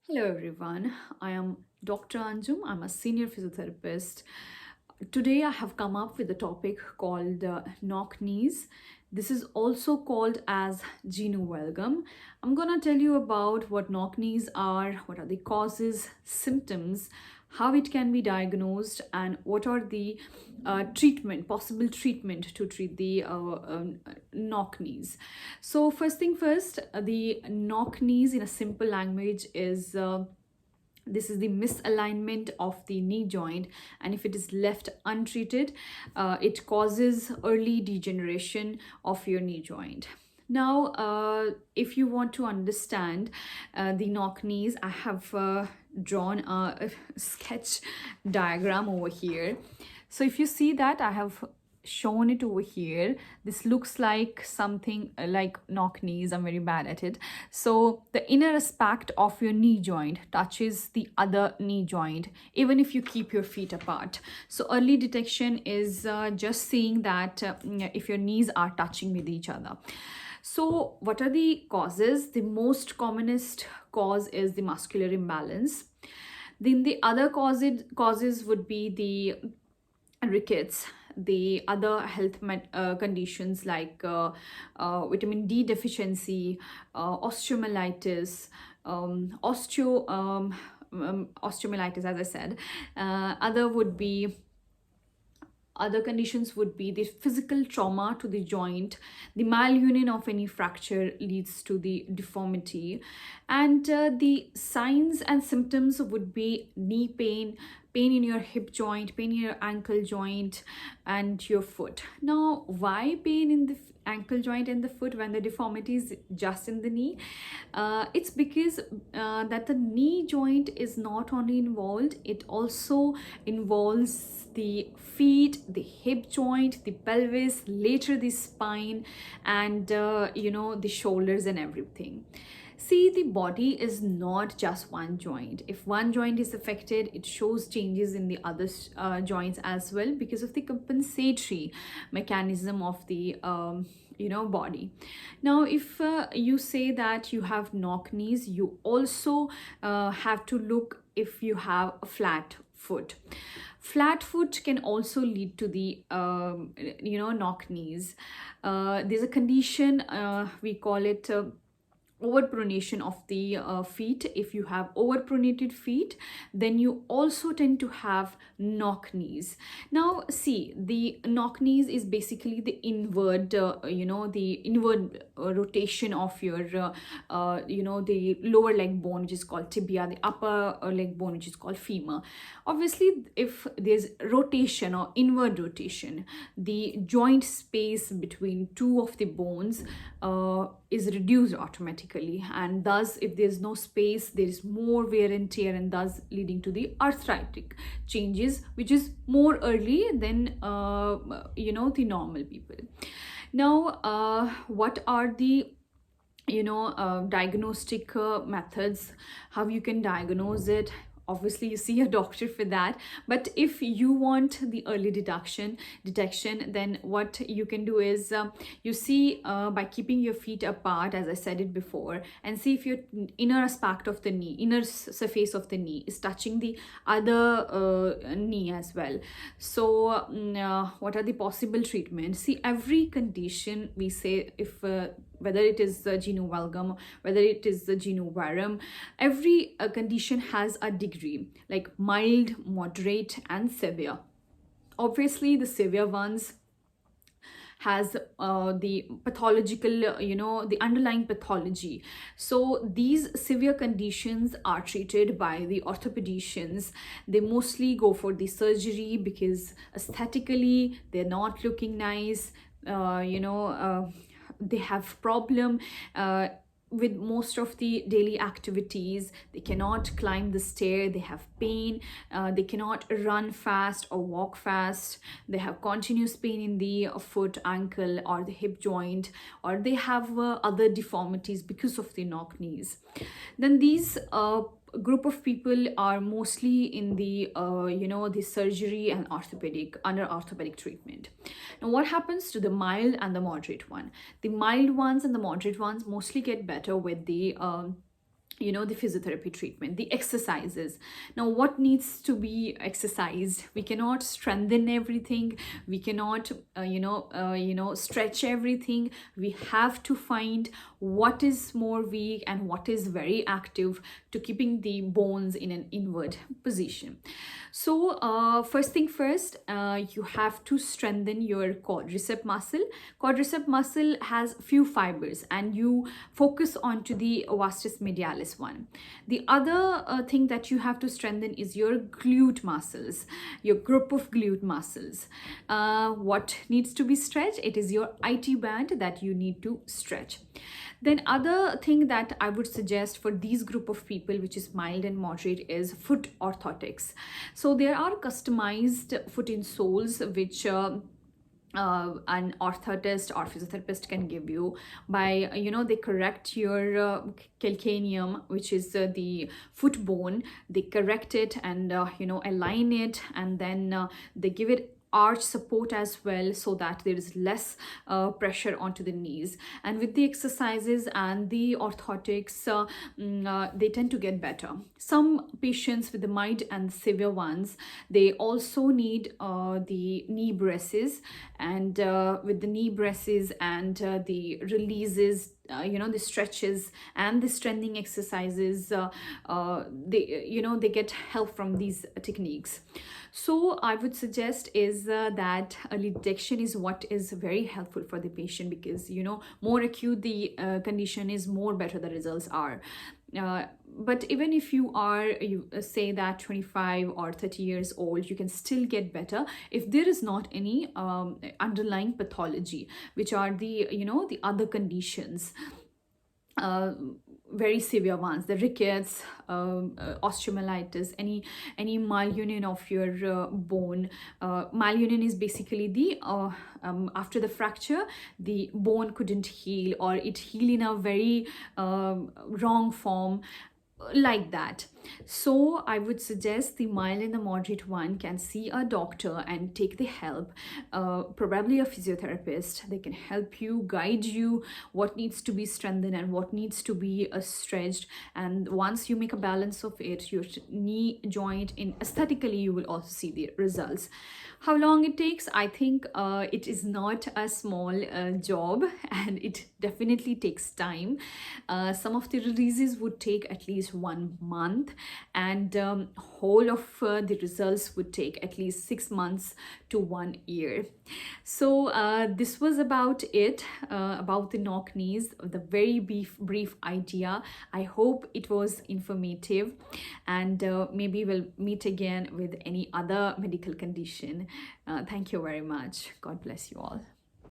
Hello everyone, I am Dr. Anjum. I'm a senior physiotherapist. Today I have come up with a topic called knock knees. This is also called as genu valgum. I'm gonna tell you about what knock knees are, what are the causes, symptoms, how it can be diagnosed, and what are the possible treatment to treat the knock knees. So first thing first, the knock knees in a simple language is this is the misalignment of the knee joint, and if it is left untreated, it causes early degeneration of your knee joint. Now, if you want to understand the knock knees, I have drawn a sketch diagram over here. So if you see that, I have shown it over here. This looks like something like knock knees. I'm very bad at it. So the inner aspect of your knee joint touches the other knee joint even if you keep your feet apart. So early detection is just seeing that if your knees are touching with each other. So what are the causes? The most commonest cause is the muscular imbalance. Then the other causes would be the rickets, the other health conditions like vitamin D deficiency, osteomyelitis, osteomyelitis, as I said. Other conditions would be the physical trauma to the joint, the malunion of any fracture leads to the deformity, and the signs and symptoms would be knee pain, pain in your hip joint, pain in your ankle joint, and your foot. Now, why pain in the ankle joint and the foot when the deformity is just in the knee? It's because that the knee joint is not only involved, it also involves the feet, the hip joint, the pelvis, later the spine, and the shoulders and everything. See, the body is not just one joint. If one joint is affected, it shows changes in the other joints as well because of the compensatory mechanism of the body. Now, if you say that you have knock knees, you also have to look if you have a flat foot. Flat foot can also lead to the knock knees. There's a condition, we call it overpronation of the feet. If you have overpronated feet, then you also tend to have knock knees. Now see, the knock knees is basically the inward rotation of your the lower leg bone, which is called tibia, the upper leg bone, which is called femur. Obviously, if there's rotation or inward rotation, the joint space between two of the bones is reduced automatically, and thus if there's no space, there is more wear and tear, and thus leading to the arthritic changes, which is more early than the normal people. Now, what are the diagnostic methods, how you can diagnose it? Obviously, you see a doctor for that, but if you want the early detection, then what you can do is you see by keeping your feet apart, as I said it before, and see if your inner aspect of the knee, inner surface of the knee is touching the other knee as well. So what are the possible treatments? See, every condition we say, if whether it is the genu valgum, whether it is the genu varum, every condition has a degree, like mild, moderate, and severe. Obviously, the severe ones has the pathological, the underlying pathology. So these severe conditions are treated by the orthopedicians. They mostly go for the surgery because aesthetically they're not looking nice. They have problem with most of the daily activities. They cannot climb the stair, they have pain, they cannot run fast or walk fast, they have continuous pain in the foot, ankle, or the hip joint, or they have other deformities because of the knock knees. Then these group of people are mostly in the the surgery and under orthopedic treatment. Now, what happens to the mild and the moderate one? The mild ones and the moderate ones mostly get better with the the physiotherapy treatment, the exercises. Now, what needs to be exercised? We cannot strengthen everything, we cannot stretch everything. We have to find what is more weak and what is very active to keeping the bones in an inward position. So first thing first, you have to strengthen your quadricep muscle. Quadricep muscle has few fibers, and you focus onto the vastus medialis one. The other thing that you have to strengthen is your glute muscles, your group of glute muscles. What needs to be stretched? It is your IT band that you need to stretch. Then other thing that I would suggest for these group of people, which is mild and moderate, is foot orthotics. So there are customized foot insoles which an orthotist or physiotherapist can give you by they correct your calcaneum, which is the foot bone. They correct it and align it, and then they give it arch support as well, so that there is less pressure onto the knees. And with the exercises and the orthotics, they tend to get better. Some patients with the mild and severe ones, they also need the knee braces, and with the knee braces and the releases, the stretches and the strengthening exercises, they get help from these techniques. So I would suggest is that early detection is what is very helpful for the patient, because more acute the condition is, more better the results are. But even if you say that 25 or 30 years old, you can still get better if there is not any underlying pathology, which are the the other conditions, very severe ones, the rickets, osteomyelitis, any malunion of your bone. Malunion is basically the after the fracture, the bone couldn't heal, or it healed in a very wrong form, like that. So I would suggest the mild and the moderate one can see a doctor and take the help, probably a physiotherapist. They can help you, guide you what needs to be strengthened and what needs to be stretched. And once you make a balance of it, your knee joint, in aesthetically you will also see the results. How long it takes? I think it is not a small job, and it definitely takes time. Some of the releases would take at least 1 month, and whole of the results would take at least 6 months to 1 year. So this was about it, about the knock knees, the very brief idea. I hope it was informative, and maybe we'll meet again with any other medical condition. Thank you very much. God bless you all.